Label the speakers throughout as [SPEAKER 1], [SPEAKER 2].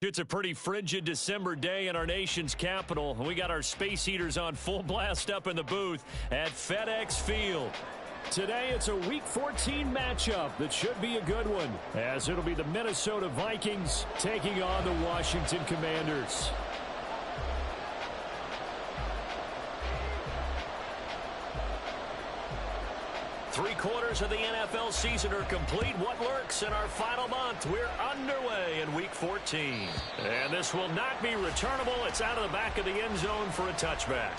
[SPEAKER 1] It's a pretty frigid December day in our nation's capital. We got our space heaters on full blast up in the booth at FedEx Field. Today, it's a Week 14 matchup that should be a good one, as it'll be the Minnesota Vikings taking on the Washington Commanders. Three-quarters of the NFL season are complete. What lurks in our final month? We're underway in Week 14. And this will not be returnable. It's out of the back of the end zone for a touchback.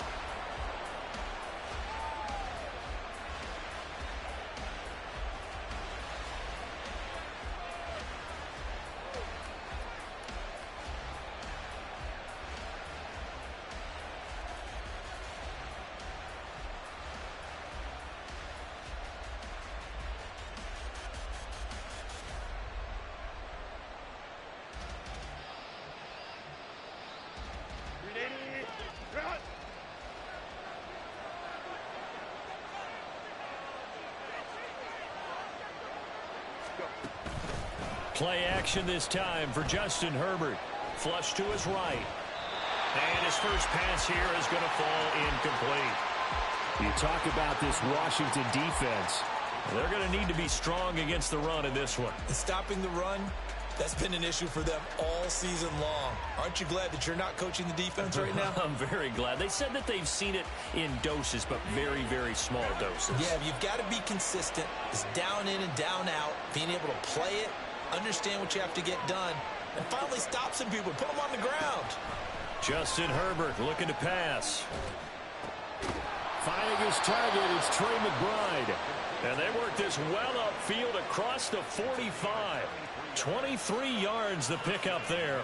[SPEAKER 1] Play action this time for Justin Herbert. Flush to his right. And his first pass here is going to fall incomplete. You talk about this Washington defense. They're going to need to be strong against the run in this one.
[SPEAKER 2] Stopping the run, that's been an issue for them all season long. Aren't you glad that you're not coaching the defense right now?
[SPEAKER 1] I'm very glad. They said that they've seen it in doses, but very, very small doses.
[SPEAKER 2] Yeah, you've got to be consistent. It's down in and down out, being able to play it, understand what you have to get done, and finally stop some people, put them on the ground.
[SPEAKER 1] Justin Herbert looking to pass. Finding his target is Trey McBride. And they work this well upfield across the 45. 23 yards the pickup there.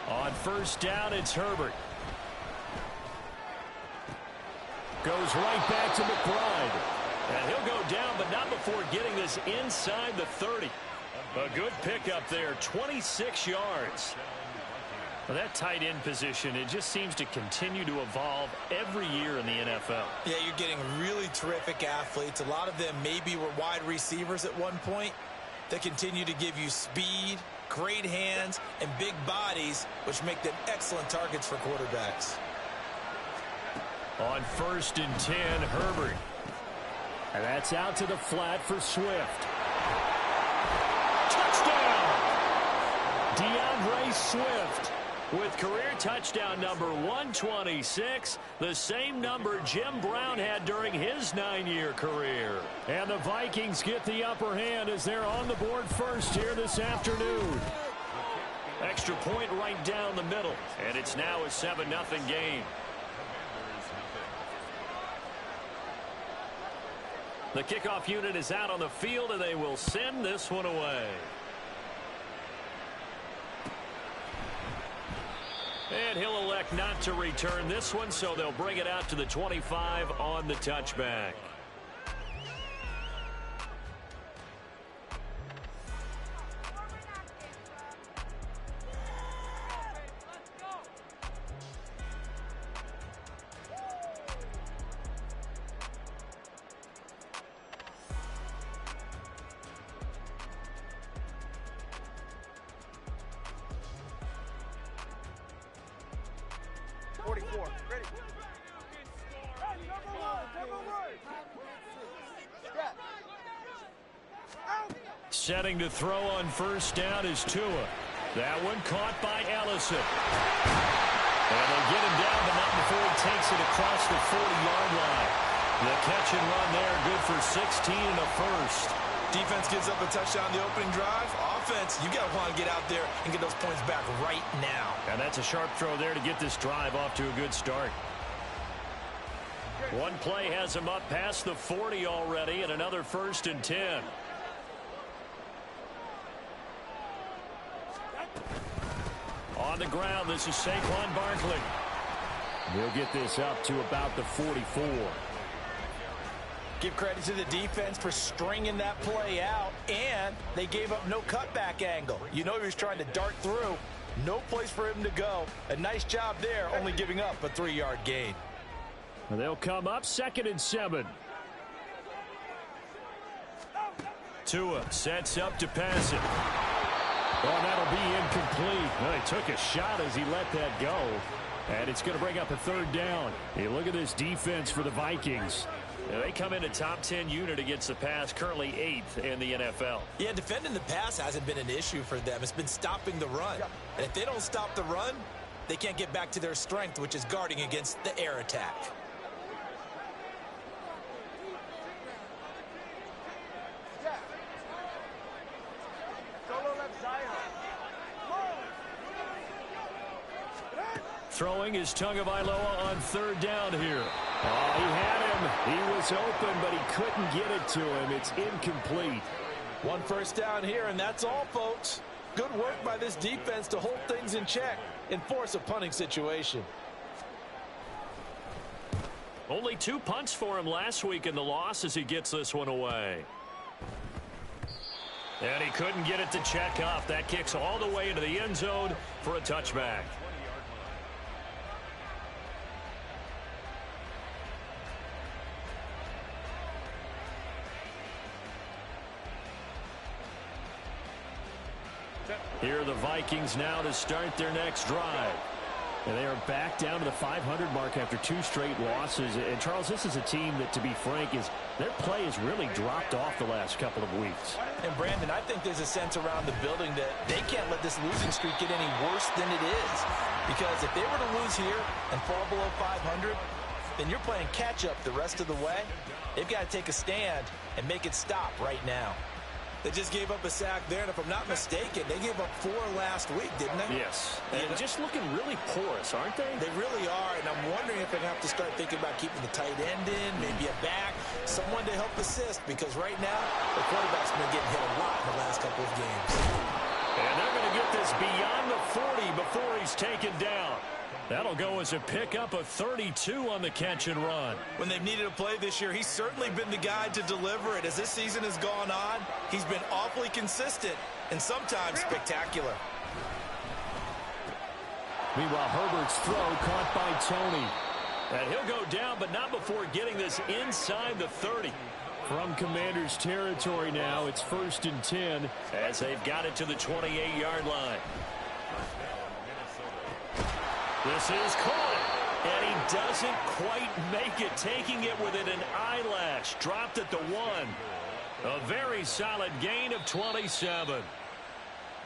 [SPEAKER 1] On first down, it's Herbert. Goes right back to McBride. And he'll go down, but not before getting this inside the 30. A good pickup there, 26 yards. Well, that tight end position, it just seems to continue to evolve every year in the NFL.
[SPEAKER 2] Yeah, you're getting really terrific athletes. A lot of them maybe were wide receivers at one point. They continue to give you speed, great hands, and big bodies, which make them excellent targets for quarterbacks.
[SPEAKER 1] On first and 10, Herbert. And that's out to the flat for Swift. Touchdown! DeAndre Swift with career touchdown number 126, the same number Jim Brown had during his 9-year career. And the Vikings get the upper hand as they're on the board first here this afternoon. Extra point right down the middle, and it's now a 7-0 game. The kickoff unit is out on the field, and they will send this one away. And he'll elect not to return this one, so they'll bring it out to the 25 on the touchback. Setting to throw on first down is Tua. That one caught by Ellison. And they get him down, but not before he takes it across the 40-yard line. The catch and run there, good for 16 and a first.
[SPEAKER 2] Defense gives up a touchdown the opening drive. Offense, you got to want to get out there and get those points back right now.
[SPEAKER 1] And that's a sharp throw there to get this drive off to a good start. One play has him up past the 40 already, and another first and 10. On the ground, this is Saquon Barkley. They'll get this up to about the 44.
[SPEAKER 2] Give credit to the defense for stringing that play out, and they gave up no cutback angle. You know he was trying to dart through. No place for him to go. A nice job there, only giving up a 3-yard gain.
[SPEAKER 1] They'll come up 2nd and 7. Tua sets up to pass it. Oh, that'll be incomplete. Well, he took a shot as he let that go. And it's going to bring up a 3rd down. Hey, look at this defense for the Vikings. They come in a top 10 unit against the pass, currently 8th in the NFL.
[SPEAKER 2] Yeah, defending the pass hasn't been an issue for them. It's been stopping the run. And if they don't stop the run, they can't get back to their strength, which is guarding against the air attack.
[SPEAKER 1] Throwing is Tagovailoa on 3rd down here. Oh, he had him. He was open, but he couldn't get it to him. It's incomplete.
[SPEAKER 2] 1 first down here, and that's all, folks. Good work by this defense to hold things in check and force a punting situation.
[SPEAKER 1] Only 2 punts for him last week in the loss as he gets this one away. And he couldn't get it to check off. That kicks all the way into the end zone for a touchback. Here are the Vikings now to start their next drive. And they are back down to the 500 mark after 2 straight losses. And, Charles, this is a team that, to be frank, their play has really dropped off the last couple of weeks.
[SPEAKER 2] And, Brandon, I think there's a sense around the building that they can't let this losing streak get any worse than it is. Because if they were to lose here and fall below 500, then you're playing catch-up the rest of the way. They've got to take a stand and make it stop right now. They just gave up a sack there, and if I'm not mistaken, they gave up 4 last week, didn't they?
[SPEAKER 1] Yes. And just looking really porous, aren't they?
[SPEAKER 2] They really are, and I'm wondering if they're going to have to start thinking about keeping the tight end in, maybe a back, someone to help assist, because right now, the quarterback's been getting hit a lot in the last couple of games.
[SPEAKER 1] And they're going to get this beyond the 40 before he's taken down. That'll go as a pickup of 32 on the catch and run.
[SPEAKER 2] When they've needed a play this year, he's certainly been the guy to deliver it. As this season has gone on, he's been awfully consistent and sometimes spectacular.
[SPEAKER 1] Meanwhile, Herbert's throw caught by Tony. And he'll go down, but not before getting this inside the 30. From Commanders territory now, it's 1st and 10 as they've got it to the 28-yard line. This is caught, and he doesn't quite make it, taking it within an eyelash. Dropped at the 1. A very solid gain of 27.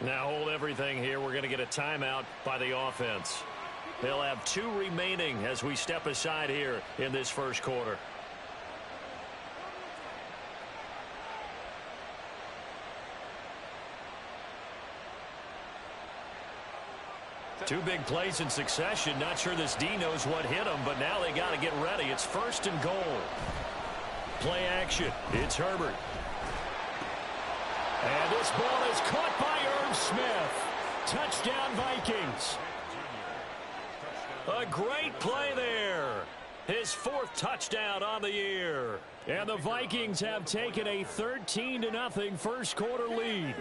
[SPEAKER 1] Now hold everything here. We're going to get a timeout by the offense. They'll have 2 remaining as we step aside here in this first quarter. Two big plays in succession. Not sure this D knows what hit him, but now they got to get ready. It's 1st and goal. Play action. It's Herbert. And this ball is caught by Irv Smith. Touchdown, Vikings. A great play there. His 4th touchdown on the year. And the Vikings have taken a 13-0 first quarter lead.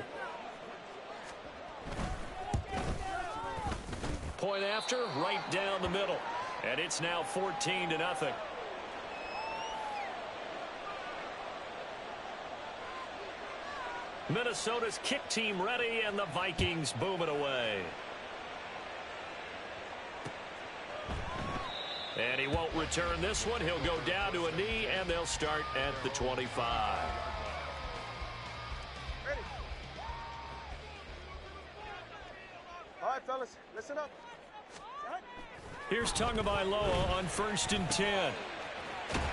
[SPEAKER 1] Point after, right down the middle. And it's now 14-0. Minnesota's kick team ready, and the Vikings boom it away. And he won't return this one. He'll go down to a knee, and they'll start at the 25.
[SPEAKER 3] Ready. All right, fellas, listen up.
[SPEAKER 1] Here's Tagovailoa on 1st and 10.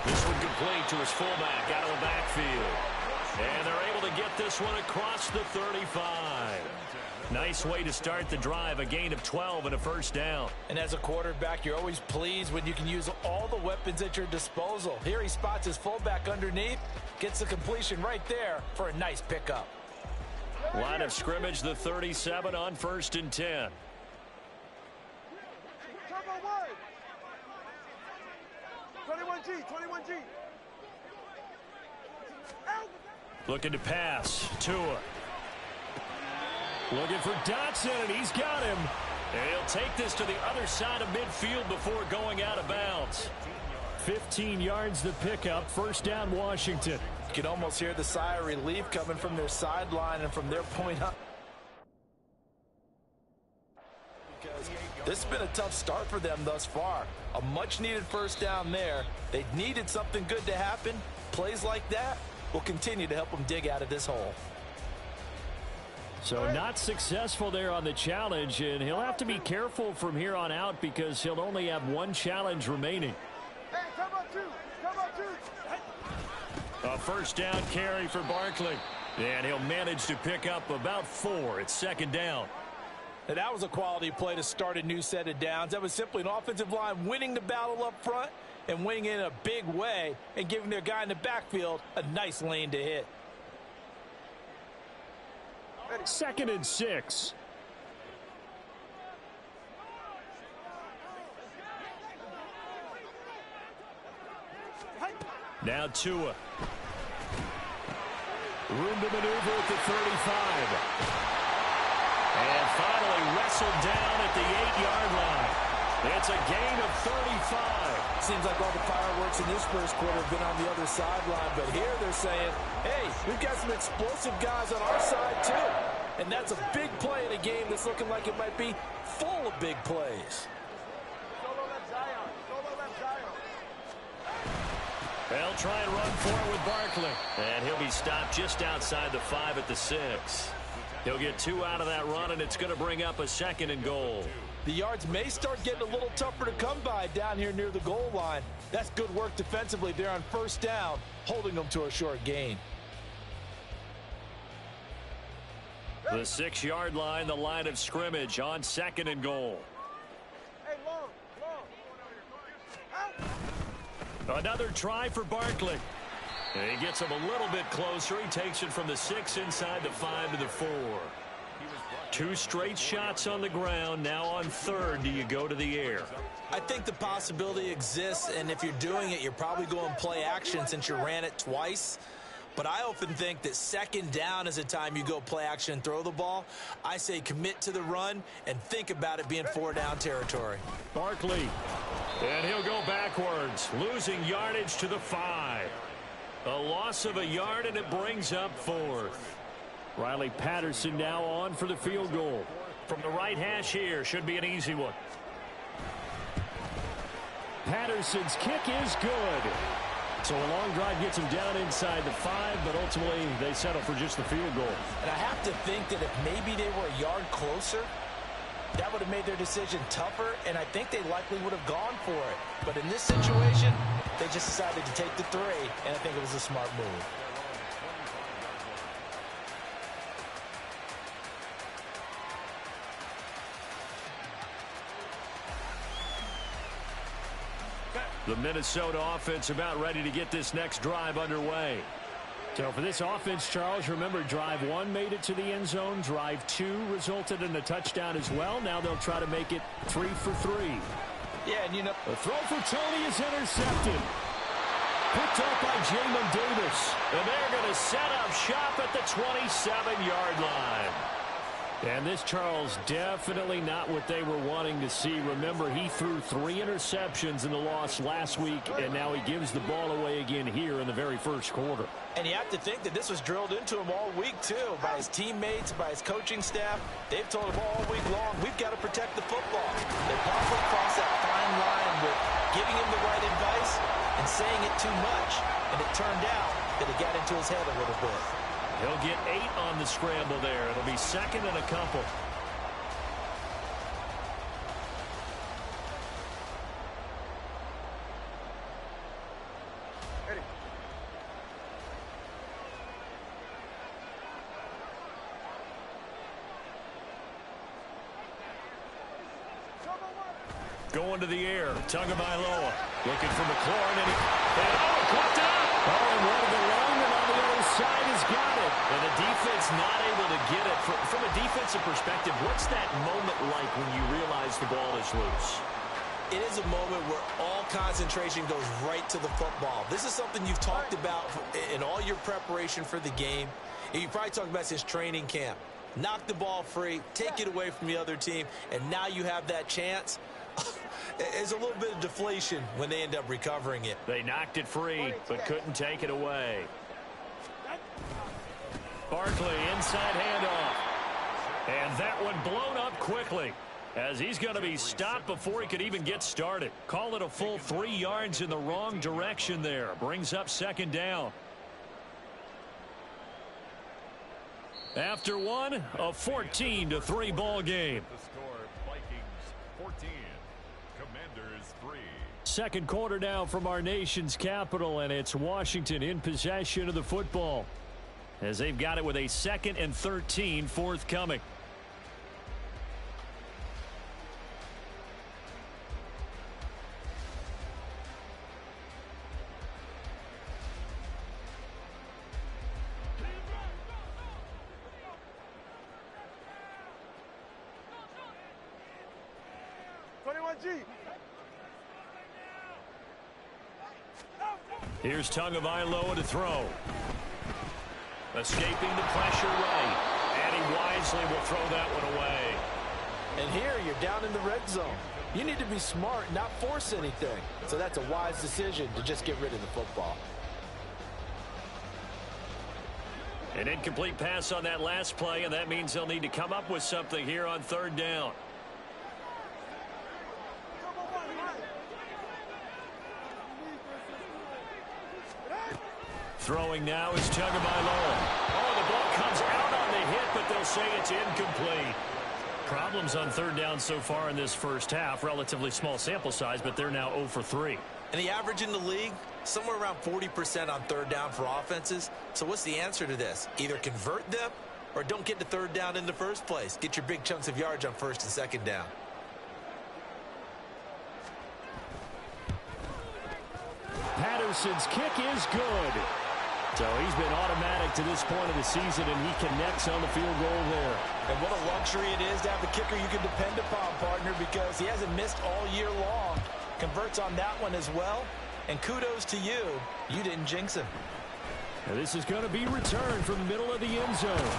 [SPEAKER 1] This one complete to his fullback out of the backfield. And they're able to get this one across the 35. Nice way to start the drive, a gain of 12 and a 1st down.
[SPEAKER 2] And as a quarterback, you're always pleased when you can use all the weapons at your disposal. Here he spots his fullback underneath, gets the completion right there for a nice pickup.
[SPEAKER 1] Line of scrimmage, the 37 on 1st and 10.
[SPEAKER 3] 21G, 21G.
[SPEAKER 1] Looking to pass. Tua. Looking for Dotson, and he's got him. And he'll take this to the other side of midfield before going out of bounds. 15 yards the pickup. First down, Washington.
[SPEAKER 2] You can almost hear the sigh of relief coming from their sideline and from their point up. Because this has been a tough start for them thus far. A much-needed first down there. They needed something good to happen. Plays like that will continue to help them dig out of this hole.
[SPEAKER 1] So not successful there on the challenge, and he'll have to be careful from here on out because he'll only have one challenge remaining.
[SPEAKER 3] Hey, come on, two. Come on, two.
[SPEAKER 1] A first down carry for Barkley. And he'll manage to pick up about 4. It's second down.
[SPEAKER 2] And that was a quality play to start a new set of downs. That was simply an offensive line winning the battle up front and winning in a big way and giving their guy in the backfield a nice lane to hit.
[SPEAKER 1] Second and 6. Now Tua. Room to maneuver at the 35. And finally wrestled down at the 8-yard line. It's a gain of 35.
[SPEAKER 2] Seems like all the fireworks in this first quarter have been on the other sideline, but here they're saying, hey, we've got some explosive guys on our side too. And that's a big play in a game that's looking like it might be full of big plays.
[SPEAKER 3] Solo left Zion. Solo left Zion.
[SPEAKER 1] They'll try and run forward with Barkley. And he'll be stopped just outside the 5 at the 6. He'll get 2 out of that run, and it's going to bring up a second and goal.
[SPEAKER 2] The yards may start getting a little tougher to come by down here near the goal line. That's good work defensively there on first down, holding them to a short gain.
[SPEAKER 1] The 6-yard line, the line of scrimmage on second and goal.
[SPEAKER 3] Hey, long, long.
[SPEAKER 1] Another try for Barkley. And he gets him a little bit closer. He takes it from the 6 inside the 5 to the 4. 2 straight shots on the ground. Now on third, do you go to the air?
[SPEAKER 2] I think the possibility exists, and if you're doing it, you're probably going play action since you ran it twice. But I often think that second down is a time you go play action and throw the ball. I say commit to the run and think about it being 4-down territory.
[SPEAKER 1] Barkley. And he'll go backwards, losing yardage to the 5. A loss of a yard, and it brings up 4th. Riley Patterson now on for the field goal. From the right hash here, should be an easy one. Patterson's kick is good. So a long drive gets him down inside the 5, but ultimately they settle for just the field goal.
[SPEAKER 2] And I have to think that if maybe they were a yard closer, that would have made their decision tougher, and I think they likely would have gone for it. But in this situation, they just decided to take the 3, and I think it was a smart move.
[SPEAKER 1] The Minnesota offense about ready to get this next drive underway. So for this offense, Charles, remember drive 1 made it to the end zone. Drive 2 resulted in a touchdown as well. Now they'll try to make it 3 for 3.
[SPEAKER 2] Yeah, and you know,
[SPEAKER 1] The throw for Tony is intercepted. Picked up by Jamin Davis. And they're going to set up shop at the 27-yard line. And this, Charles, definitely not what they were wanting to see. Remember, he threw 3 interceptions in the loss last week, and now he gives the ball away again here in the very first quarter.
[SPEAKER 2] and you have to think that this was drilled into him all week, too, by his teammates, by his coaching staff. They've told him all week long, we've got to protect the football. They probably crossed that fine line with giving him the right advice and saying it too much, and it turned out that it got into his head a little bit.
[SPEAKER 1] He'll get 8 on the scramble there. It'll be second and a couple. Going to the air. Tagovailoa looking for McLaurin, and caught it up. Oh, and one of the linemen on the other side has got it. And the defense not able to get it. From a defensive perspective, what's that moment like when you realize the ball is loose?
[SPEAKER 2] it is a moment where all concentration goes right to the football. This is something you've talked about in all your preparation for the game. And you probably talked about since training camp. Knock the ball free, take it away from the other team, and now you have that chance. There's a little bit of deflation when they end up recovering it.
[SPEAKER 1] They knocked it free, but couldn't take it away. Barkley, inside handoff. And that one blown up quickly, as he's going to be stopped before he could even get started. Call it a full 3 yards in the wrong direction there. Brings up second down. After one, a 14-3 ball game.
[SPEAKER 4] The score, Vikings 14, Commanders 3.
[SPEAKER 1] Second quarter now from our nation's capital, and it's Washington in possession of the football, as they've got it with a 2nd and 13 forthcoming. Here's Tagovailoa to throw. Escaping the pressure right. And he wisely will throw that one away.
[SPEAKER 5] And here you're down in the red zone. You need to be smart, not force anything. So that's a wise decision to just get rid of the football.
[SPEAKER 1] An incomplete pass on that last play, and that means they'll need to come up with something here on 3rd down. Throwing now is Tagovailoa. Oh, the ball comes out on the hit, but they'll say it's incomplete. Problems on 3rd down so far in this first half. Relatively small sample size, but they're now 0 for 3.
[SPEAKER 2] And the average in the league, somewhere around 40% on 3rd down for offenses. So what's the answer to this? Either convert them or don't get to 3rd down in the first place. Get your big chunks of yards on 1st and 2nd down.
[SPEAKER 1] Patterson's kick is good. So he's been automatic to this point of the season, and he connects on the field goal there.
[SPEAKER 5] And what a luxury it is to have a kicker you can depend upon, partner, because he hasn't missed all year long. Converts on that one as well. And kudos to you. You didn't jinx him.
[SPEAKER 1] Now this is going to be returned from the middle of the end zone.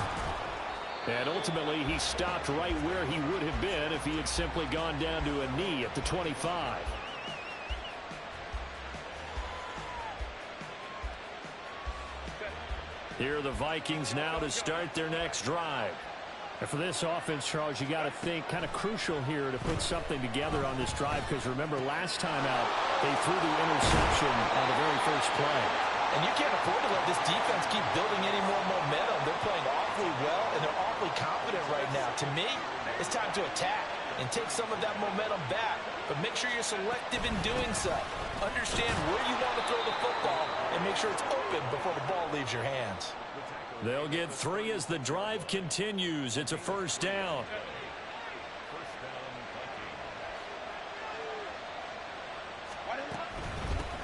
[SPEAKER 1] And ultimately, he stopped right where he would have been if he had simply gone down to a knee at the 25. Here are the Vikings now to start their next drive. And for this offense, Charles, you got to think kind of crucial here to put something together on this drive, because remember last time out they threw the interception on the very first play.
[SPEAKER 5] And you can't afford to let this defense keep building any more momentum. They're playing awfully well, and they're awfully confident right now. To me, it's time to attack and take some of that momentum back. But make sure you're selective in doing so. Understand where you want to throw the football and make sure it's open before the ball leaves your hands.
[SPEAKER 1] They'll get 3 as the drive continues. It's a 1st down.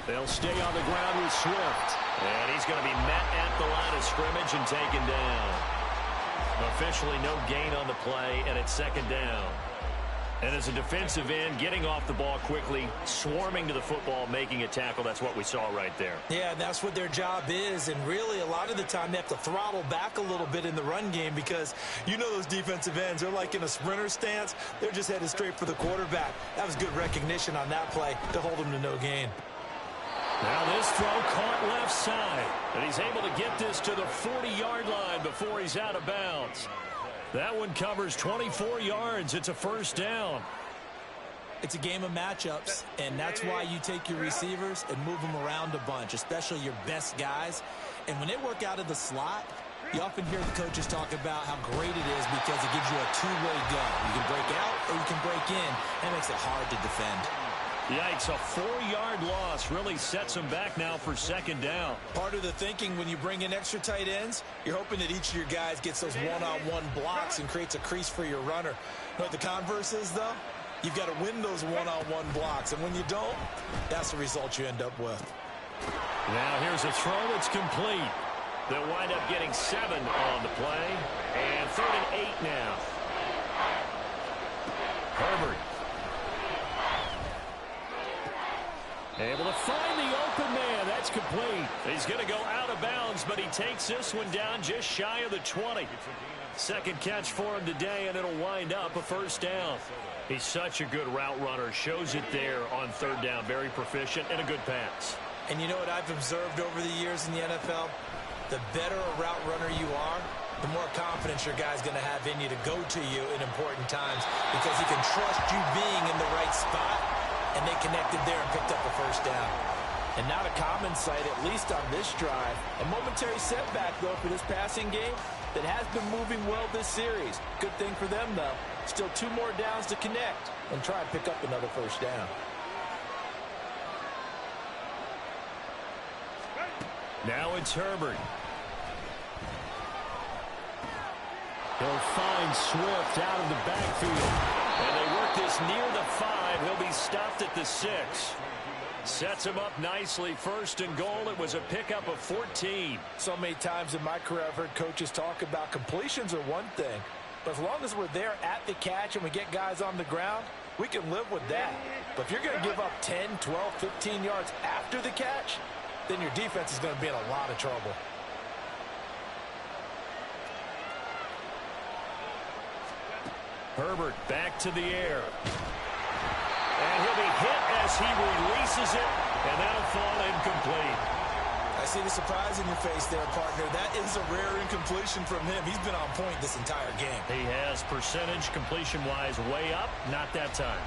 [SPEAKER 1] They'll stay on the ground with Swift. And he's going to be met at the line of scrimmage and taken down. Officially no gain on the play, and it's 2nd down. And as a defensive end, getting off the ball quickly, swarming to the football, making a tackle, that's what we saw right there.
[SPEAKER 2] Yeah, and that's what their job is. And really, a lot of the time, they have to throttle back a little bit in the run game, because you know those defensive ends, they're like in a sprinter stance. They're just headed straight for the quarterback. That was good recognition on that play to hold him to no gain.
[SPEAKER 1] Now this throw caught left side. And he's able to get this to the 40-yard line before he's out of bounds. That one covers 24 yards. It's a 1st down.
[SPEAKER 2] It's a game of matchups, and that's why you take your receivers and move them around a bunch, especially your best guys. And when they work out of the slot, you often hear the coaches talk about how great it is because it gives you a two-way go. You can break out or you can break in. That makes it hard to defend.
[SPEAKER 1] Yikes, a 4-yard loss really sets them back now for 2nd down.
[SPEAKER 2] Part of the thinking when you bring in extra tight ends, you're hoping that each of your guys gets those one-on-one blocks and creates a crease for your runner. You know what the converse is, though? You've got to win those one-on-one blocks, and when you don't, that's the result you end up with.
[SPEAKER 1] Now here's a throw that's complete. They'll wind up getting 7 on the play, and 3rd and 8 now. Herbert. Able to find the open man. That's complete. He's going to go out of bounds, but he takes this one down just shy of the 20. Second catch for him today, and it'll wind up a first down. He's such a good route runner. Shows it there on third down. Very proficient and a good pass. And you know what I've observed over the years in the NFL? The better a route runner you are, the more confidence your guy's going to have in you to go to you in important times because he can trust you being in the right spot, and they connected there and picked up a first down. And not a common sight, at least on this drive. A momentary setback, though, for this passing game that has been moving well this series. Good thing for them, though. Still 2 more downs to connect and try and pick up another first down. Now it's Herbert. He'll find Swift out of the backfield. And they work this near the 5. He'll be stopped at the 6. Sets him up nicely. First and goal. It was a pickup of 14. So many times in my career I've heard coaches talk about completions are one thing. But as long as we're there at the catch and we get guys on the ground, we can live with that. But if you're going to give up 10, 12, 15 yards after the catch, then your defense is going to be in a lot of trouble. Herbert back to the air. And he'll be hit as he releases it, and that'll fall incomplete. I see the surprise in your face there, partner. That is a rare incompletion from him. He's been on point this entire game. He has, percentage completion-wise way up, not that time.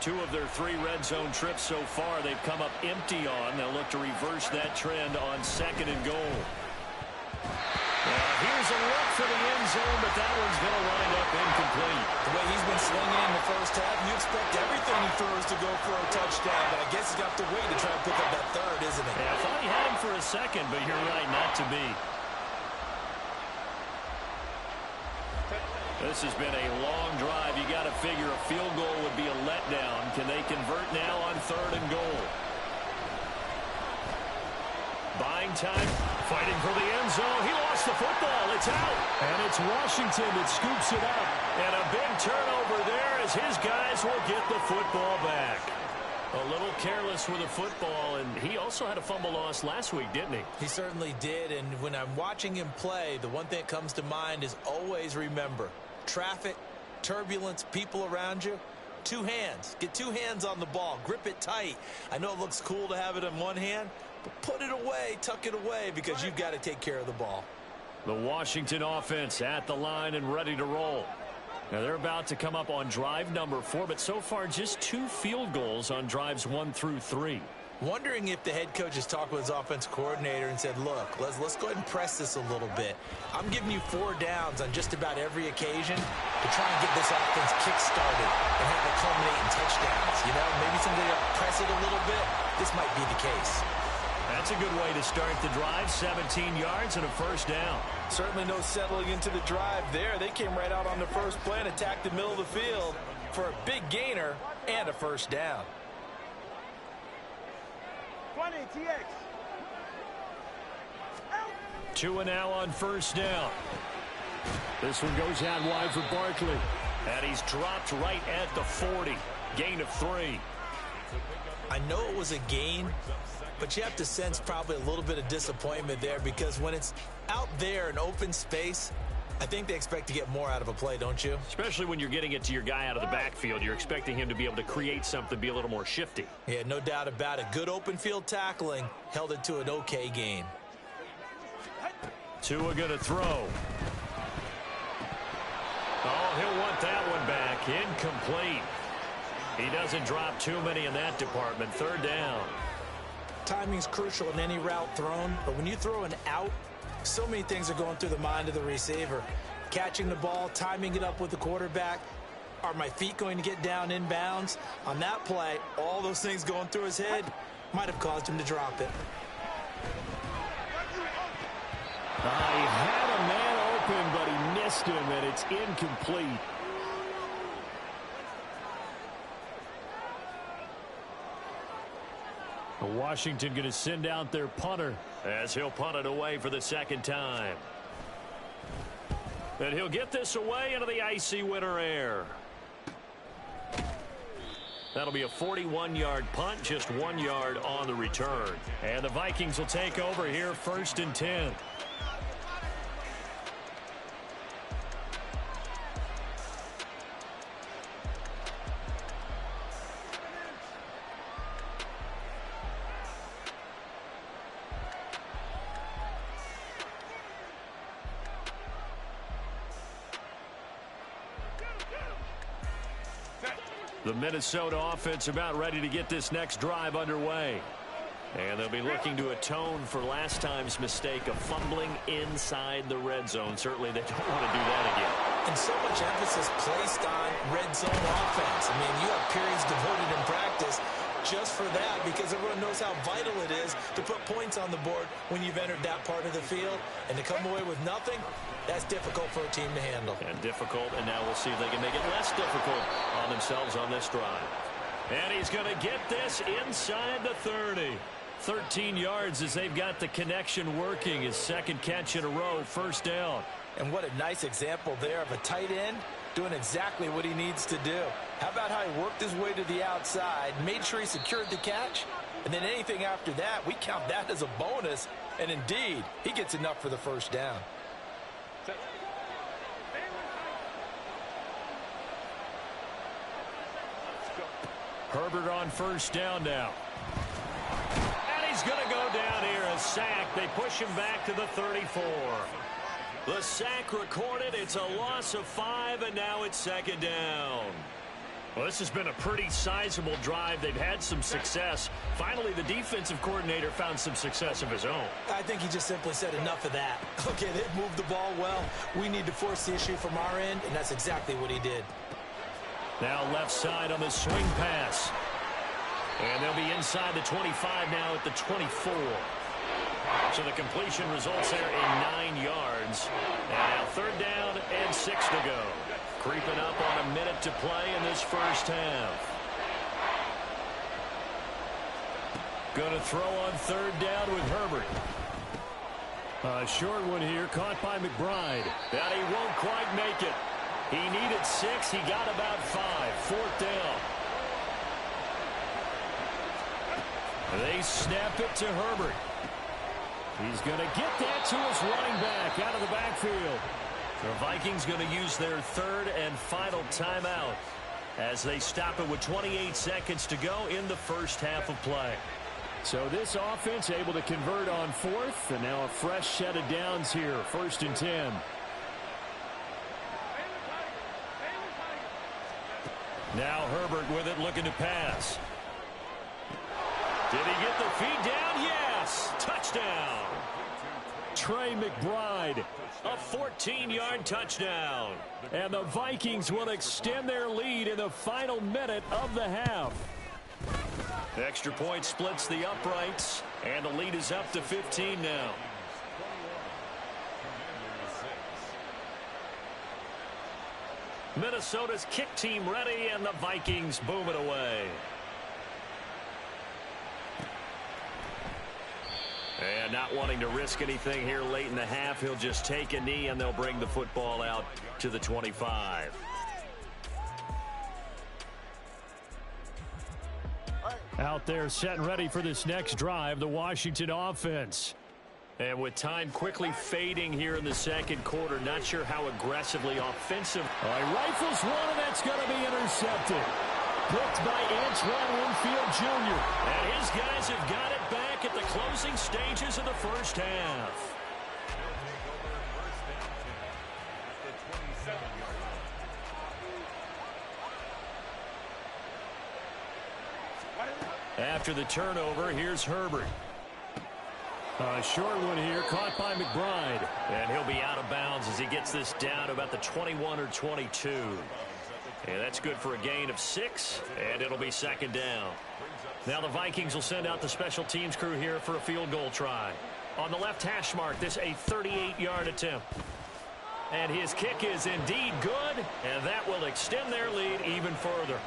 [SPEAKER 1] Two of their 3 red zone trips so far they've come up empty on. They'll look to reverse that trend on second and goal. Here's a look for the end zone, but that one's going to wind up incomplete. The way he's been slinging in the first half, you expect everything he throws to go for a touchdown, but I guess he's got to wait to try and pick up that third, isn't he? Yeah, I thought he had him for a second, but you're right, not to be. This has been a long drive. You got to figure a field goal would be a letdown. Can they convert now on third and goal? Buying time, fighting for the end zone. He lost the football. It's out. And it's Washington that scoops it up. And a big turnover there as his guys will get the football back. A little careless with the football, and he also had a fumble loss last week, didn't he? He certainly did, and when I'm watching him play, the one thing that comes to mind is always remember, traffic, turbulence, people around you, 2 hands. Get 2 hands on the ball. Grip it tight. I know it looks cool to have it in one hand, but put it away, tuck it away, because you've got to take care of the ball. The Washington offense at the line and ready to roll. Now they're about to come up on drive number 4, but so far just 2 field goals on drives 1 through 3. Wondering if the head coach has talked with his offense coordinator and said, look, let's go ahead and press this a little bit. I'm giving you 4 downs on just about every occasion to try and get this offense kick-started and have it culminate in touchdowns. You know, maybe somebody will press it a little bit. This might be the case. That's a good way to start the drive. 17 yards and a first down. Certainly no settling into the drive there. They came right out on the first play and attacked the middle of the field for a big gainer and a first down.
[SPEAKER 3] 20 TX.
[SPEAKER 1] 2 and now on first down. This one goes out wide for Barkley. And he's dropped right at the 40. Gain of 3. I know it was a gain, but you have to sense probably a little bit of disappointment there because when it's out there in open space, I think they expect to get more out of a play, don't you? Especially when you're getting it to your guy out of the backfield. You're expecting him to be able to create something, be a little more shifty. Yeah, no doubt about it. Good open field tackling held it to an okay gain. Tua going to throw. Oh, he'll want that one back. Incomplete. He doesn't drop too many in that department. Third down. Timing's crucial in any route thrown, but when you throw an out, so many things are going through the mind of the receiver. Catching the ball, timing it up with the quarterback. Are my feet going to get down in bounds? On that play, all those things going through his head might have caused him to drop it. He had a man open, but he missed him, and it's incomplete. Washington going to send out their punter as he'll punt it away for the second time. And he'll get this away into the icy winter air. That'll be a 41-yard punt, just 1 yard on the return. And the Vikings will take over here, 1st and 10. The Minnesota offense about ready to get this next drive underway. And they'll be looking to atone for last time's mistake of fumbling inside the red zone. Certainly they don't want to do that again.
[SPEAKER 2] And so much emphasis placed on red zone offense. I mean, you have periods devoted in practice just for that, because everyone knows how vital it is to put points on the board when you've entered that part of the field. And to come away with nothing, that's difficult for a team to handle.
[SPEAKER 1] And difficult, and now we'll see if they can make it less difficult on themselves on this drive. And he's going to get this inside the 30. 13 yards as they've got the connection working. His second catch in a row, 1st down.
[SPEAKER 5] And what a nice example there of a tight end doing exactly what he needs to do. How about how he worked his way to the outside, made sure he secured the catch, and then anything after that, we count that as a bonus. And indeed, he gets enough for the 1st down.
[SPEAKER 1] Herbert on 1st down now. And he's going to go down here, a sack. They push him back to the 34. The sack recorded. It's a loss of 5, and now it's 2nd down. Well, this has been a pretty sizable drive. They've had some success. Finally, the defensive coordinator found some success of his own.
[SPEAKER 2] I think he just simply said enough of that. Okay, they've moved the ball well. We need to force the issue from our end, and that's exactly what he did.
[SPEAKER 1] Now left side on the swing pass. And they'll be inside the 25 now at the 24. So the completion results there in 9 yards. And now 3rd down and 6 to go. Creeping up on a minute to play in this 1st half. Going to throw on 3rd down with Herbert. A short one here, caught by McBride. And he won't quite make it. He needed 6. He got about 5. 4th down. They snap it to Herbert. He's going to get that to his running back out of the backfield. The Vikings going to use their 3rd and final timeout as they stop it with 28 seconds to go in the 1st half of play. So this offense able to convert on 4th, and now a fresh set of downs here, 1st and 10. Now Herbert with it, looking to pass. Did he get the feet down? Yes! Touchdown! Trey McBride, a 14-yard touchdown. And the Vikings will extend their lead in the final minute of the half. Extra point splits the uprights, and the lead is up to 15 now. Minnesota's kick team ready, and the Vikings boom it away. And not wanting to risk anything here late in the half, he'll just take a knee, and they'll bring the football out to the 25. Out there set and ready for this next drive, the Washington offense. And with time quickly fading here in the 2nd quarter, not sure how aggressively offensive. Rifles one, and that's going to be intercepted. Picked by Antoine Winfield Jr. And his guys have got it back at the closing stages of the 1st half. After the turnover, here's Herbert. A short one here, caught by McBride. And he'll be out of bounds as he gets this down to about the 21 or 22. And that's good for a gain of 6, and it'll be 2nd down. Now the Vikings will send out the special teams crew here for a field goal try. On the left hash mark, this a 38-yard attempt. And his kick is indeed good, and that will extend their lead even further.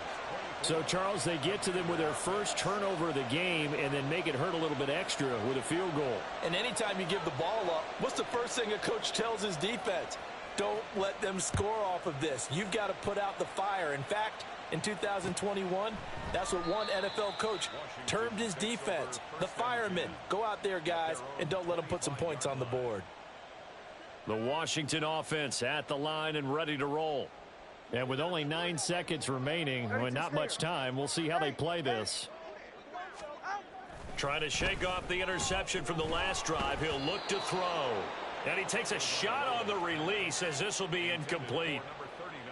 [SPEAKER 1] So, Charles, they get to them with their first turnover of the game and then make it hurt a little bit extra with a field goal.
[SPEAKER 5] And anytime you give the ball up, what's the first thing a coach tells his defense? Don't let them score off of this. You've got to put out the fire. In fact, in 2021, that's what one NFL coach termed his defense, the firemen. Go out there, guys, and don't let them put some points on the board.
[SPEAKER 1] The Washington offense at the line and ready to roll. And with only 9 seconds remaining, with not much time, we'll see how they play this. Trying to shake off the interception from the last drive. He'll look to throw. And he takes a shot on the release as this will be incomplete.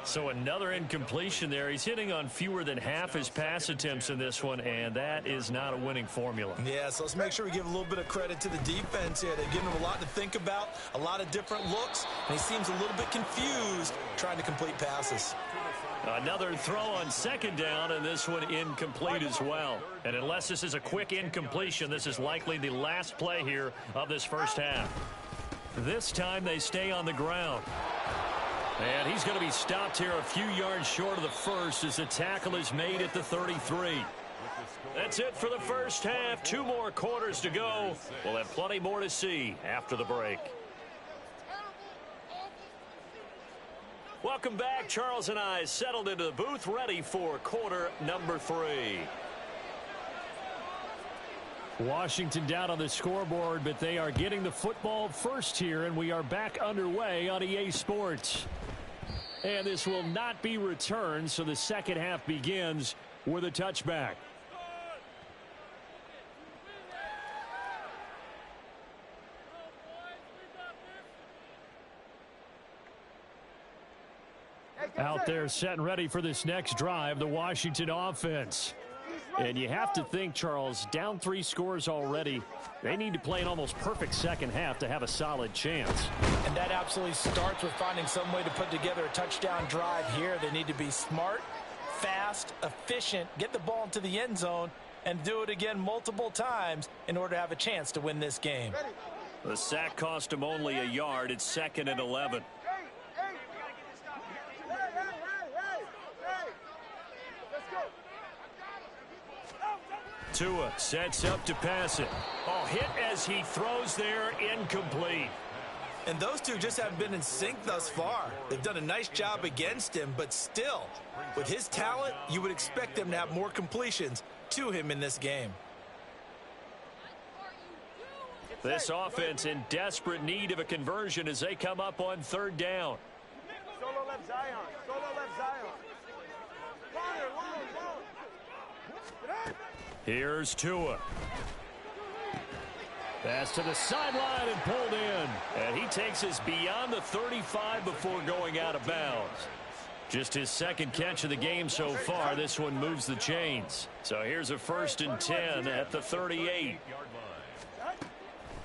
[SPEAKER 1] So another incompletion there. He's hitting on fewer than half his pass attempts in this one, and that is not a winning formula.
[SPEAKER 2] Yeah, so let's make sure we give a little bit of credit to the defense here. They've given him a lot to think about, a lot of different looks, and he seems a little bit confused trying to complete passes.
[SPEAKER 1] Another throw on second down, and this one incomplete as well. And unless this is a quick incompletion, this is likely the last play here of this first half. This time they stay on the ground. And he's going to be stopped here a few yards short of the first as the tackle is made at the 33. That's it for the first half. 2 more quarters to go. We'll have plenty more to see after the break. Welcome back. Charles and I settled into the booth, ready for quarter number 3. Washington down on the scoreboard, but they are getting the football first here, and we are back underway on EA Sports. And this will not be returned, so the second half begins with a touchback. Out there set and ready for this next drive, the Washington offense. And you have to think, Charles, down 3 scores already. They need to play an almost perfect second half to have a solid chance.
[SPEAKER 5] And that absolutely starts with finding some way to put together a touchdown drive here. They need to be smart, fast, efficient, get the ball into the end zone, and do it again multiple times in order to have a chance to win this game.
[SPEAKER 1] The sack cost him only a yard. It's 2nd and 11. Tua sets up to pass it. Oh, hit as he throws there, incomplete.
[SPEAKER 2] And those two just haven't been in sync thus far. They've done a nice job against him, but still, with his talent, you would expect them to have more completions to him in this game.
[SPEAKER 1] This offense in desperate need of a conversion as they come up on 3rd down.
[SPEAKER 3] Solo left Zion. Solo left Zion. Long.
[SPEAKER 1] Here's Tua. Pass to the sideline and pulled in. And he takes us beyond the 35 before going out of bounds. Just his 2nd catch of the game so far. This one moves the chains. So here's a 1st and 10 at the 38.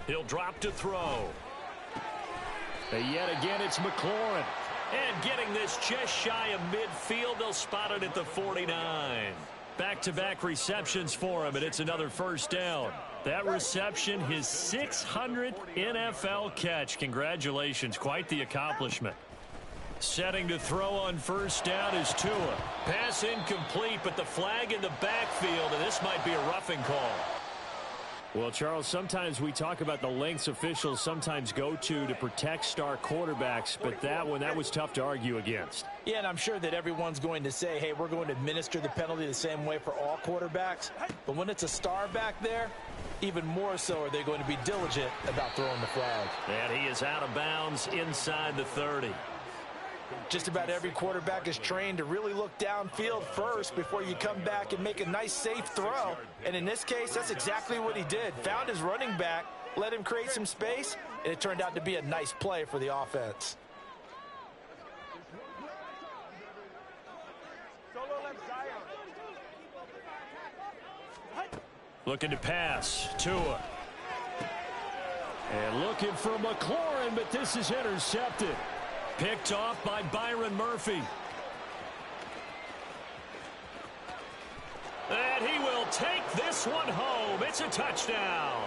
[SPEAKER 1] He'll drop to throw. And yet again, it's McLaurin. And getting this just shy of midfield, they'll spot it at the 49. Back-to-back receptions for him, and it's another 1st down. That reception, his 600th NFL catch. Congratulations, quite the accomplishment. Setting to throw on 1st down is Tua. Pass incomplete, but the flag in the backfield, and this might be a roughing call. Well, Charles, sometimes we talk about the lengths officials sometimes go to protect star quarterbacks, but that was tough to argue against.
[SPEAKER 5] Yeah, and I'm sure that everyone's going to say, hey, we're going to administer the penalty the same way for all quarterbacks. But when it's a star back there, even more so are they going to be diligent about throwing the flag.
[SPEAKER 1] And he is out of bounds inside the 30.
[SPEAKER 5] Just about every quarterback is trained to really look downfield first before you come back and make a nice, safe throw. And in this case, that's exactly what he did. Found his running back, let him create some space, and it turned out to be a nice play for the offense.
[SPEAKER 1] Looking to pass. Tua. And looking for McLaurin, but this is intercepted. Picked off by Byron Murphy. And he will take this one home. It's a touchdown.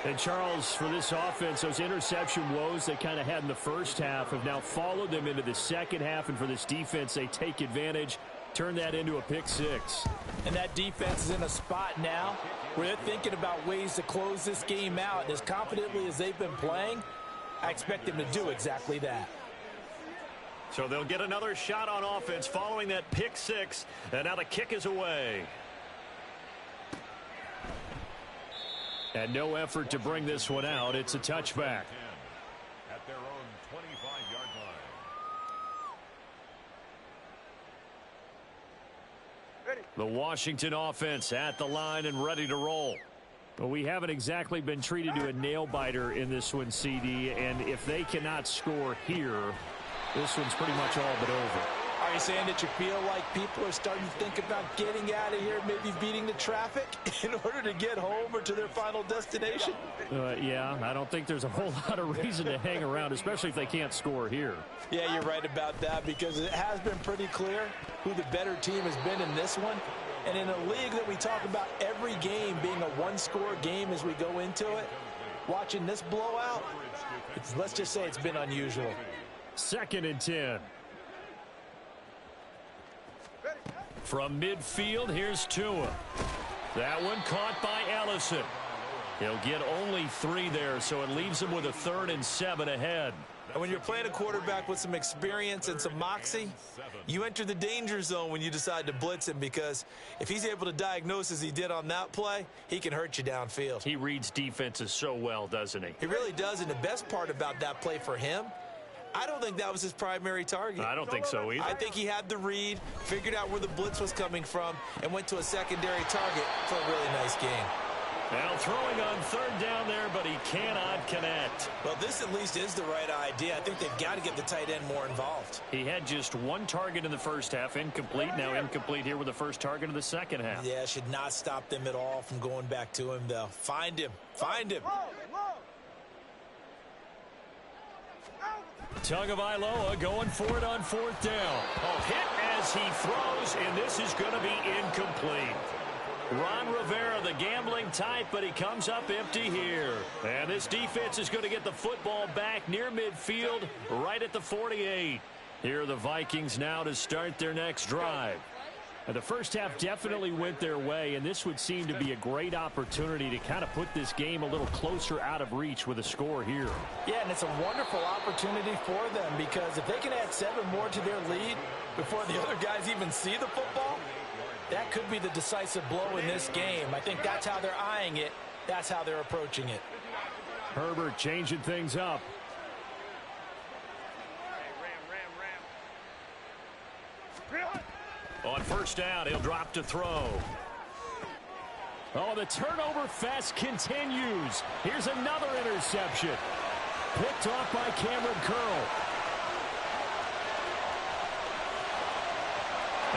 [SPEAKER 1] And Charles, for this offense, those interception woes they kind of had in the first half have now followed them into the second half. And for this defense, they take advantage, turn that into a pick 6.
[SPEAKER 5] And that defense is in a spot now where they're thinking about ways to close this game out. And as confidently as they've been playing, I expect them to do exactly that.
[SPEAKER 1] So they'll get another shot on offense following that pick six. And now the kick is away. And no effort to bring this one out. It's a touchback.
[SPEAKER 4] At their own 25-yard line.
[SPEAKER 1] The Washington offense at the line and ready to roll. Well, we haven't exactly been treated to a nail-biter in this one, CD. And if they cannot score here, this one's pretty much all but over.
[SPEAKER 5] Are you saying that you feel like people are starting to think about getting out of here, maybe beating the traffic in order to get home or to their final destination?
[SPEAKER 1] Yeah, I don't think there's a whole lot of reason to hang around, especially if they can't score here.
[SPEAKER 5] Yeah, you're right about that, because it has been pretty clear who the better team has been in this one. And in a league that we talk about every game being a one-score game as we go into it, watching this blowout, let's just say it's been unusual.
[SPEAKER 1] 2nd and 10. From midfield, here's Tua. That one caught by Ellison. He'll get only 3 there, so it leaves him with a 3rd and 7 ahead.
[SPEAKER 2] And when you're playing a quarterback with some experience and some moxie, you enter the danger zone when you decide to blitz him, because if he's able to diagnose as he did on that play, he can hurt you downfield.
[SPEAKER 1] He reads defenses so well, doesn't he?
[SPEAKER 2] He really does, and the best part about that play for him, I don't think that was his primary target.
[SPEAKER 1] I don't think so either.
[SPEAKER 2] I think he had the read, figured out where the blitz was coming from, and went to a secondary target for a really nice game.
[SPEAKER 1] Now throwing on 3rd down there, but he cannot connect.
[SPEAKER 2] Well, this at least is the right idea. I think they've got to get the tight end more involved.
[SPEAKER 1] He had just 1 target in the first half, incomplete. Now incomplete here with the first target of the second half.
[SPEAKER 2] Yeah, should not stop them at all from going back to him, though. Find him. Find him.
[SPEAKER 1] Tagovailoa going for it on 4th down. Oh, hit as he throws, and this is going to be incomplete. Ron Rivera, the gambling type, but he comes up empty here. And this defense is going to get the football back near midfield, right at the 48. Here are the Vikings now to start their next drive. And the first half definitely went their way, and this would seem to be a great opportunity to kind of put this game a little closer out of reach with a score here.
[SPEAKER 5] Yeah, and it's a wonderful opportunity for them, because if they can add 7 more to their lead before the other guys even see the football, that could be the decisive blow in this game. I think that's how they're eyeing it. That's how they're approaching it.
[SPEAKER 1] Herbert changing things up. On 1st down, he'll drop to throw. Oh, the turnover fest continues. Here's another interception. Picked off by Cameron Curl.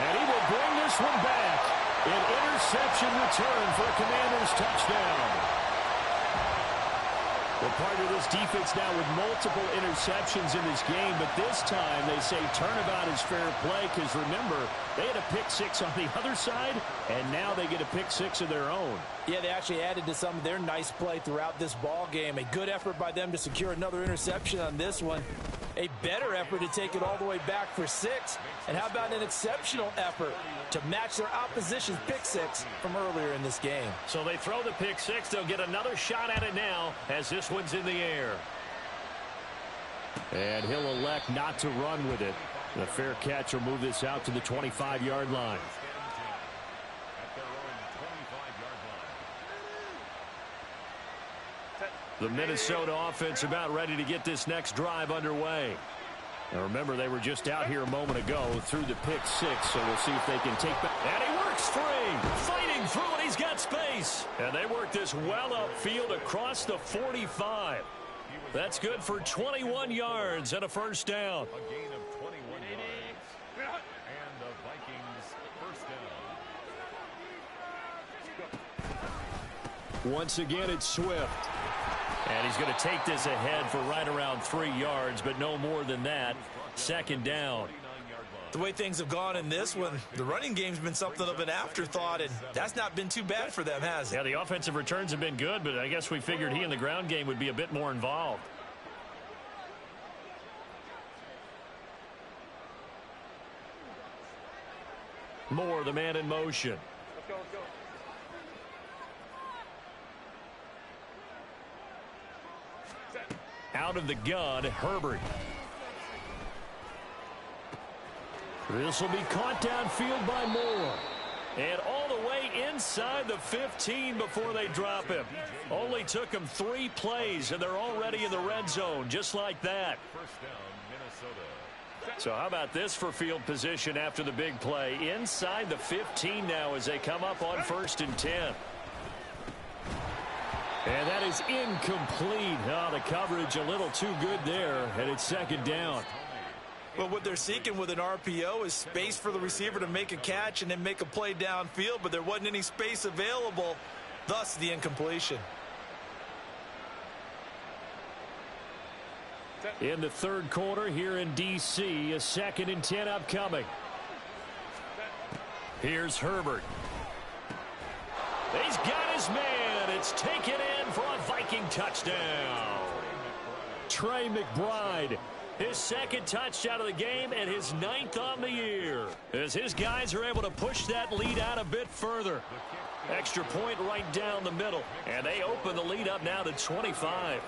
[SPEAKER 1] And he will bring this one back. An interception return for a Commanders touchdown. Well, part of this defense now with multiple interceptions in this game, but this time they say turnabout is fair play, because remember, they had a pick 6 on the other side, and now they get a pick 6 of their own.
[SPEAKER 5] Yeah, they actually added to some of their nice play throughout this ball game. A good effort by them to secure another interception on this one. A better effort to take it all the way back for 6. And how about an exceptional effort to match their opposition's pick 6 from earlier in this game?
[SPEAKER 1] So they throw the pick 6. They'll get another shot at it now as this one's in the air. And he'll elect not to run with it. The fair catch will move this out to the 25-yard line. The Minnesota offense about ready to get this next drive underway. Now remember, they were just out here a moment ago through the pick 6, so we'll see if they can take back. And he works free, fighting through, and he's got space. And they work this well upfield across the 45. That's good for 21 yards and a 1st down.
[SPEAKER 4] A gain of 21 yards. And the Vikings 1st down.
[SPEAKER 1] Once again, it's Swift. And he's going to take this ahead for right around 3 yards, but no more than that. 2nd down.
[SPEAKER 2] The way things have gone in this one, the running game's been something of an afterthought, and that's not been too bad for them, has it?
[SPEAKER 1] Yeah, the offensive returns have been good, but I guess we figured he in the ground game would be a bit more involved. Moore, the man in motion.
[SPEAKER 3] Let's go, let's go.
[SPEAKER 1] Out of the gun, Herbert. This will be caught downfield by Moore. And all the way inside the 15 before they drop him. Only took him 3 plays, and they're already in the red zone, just like that.
[SPEAKER 4] First down, Minnesota.
[SPEAKER 1] So how about this for field position after the big play? Inside the 15 now as they come up on 1st and 10. And that is incomplete. Oh, the coverage a little too good there, and it's 2nd down.
[SPEAKER 2] Well, what they're seeking with an RPO is space for the receiver to make a catch and then make a play downfield, but there wasn't any space available, thus the incompletion.
[SPEAKER 1] In the 3rd quarter here in D.C., a 2nd and 10 upcoming. Here's Herbert. He's got his man. It's taken in for a Viking touchdown. Trey McBride. His 2nd touchdown of the game and his 9th on the year. As his guys are able to push that lead out a bit further. Extra point right down the middle. And they open the lead up now to 25.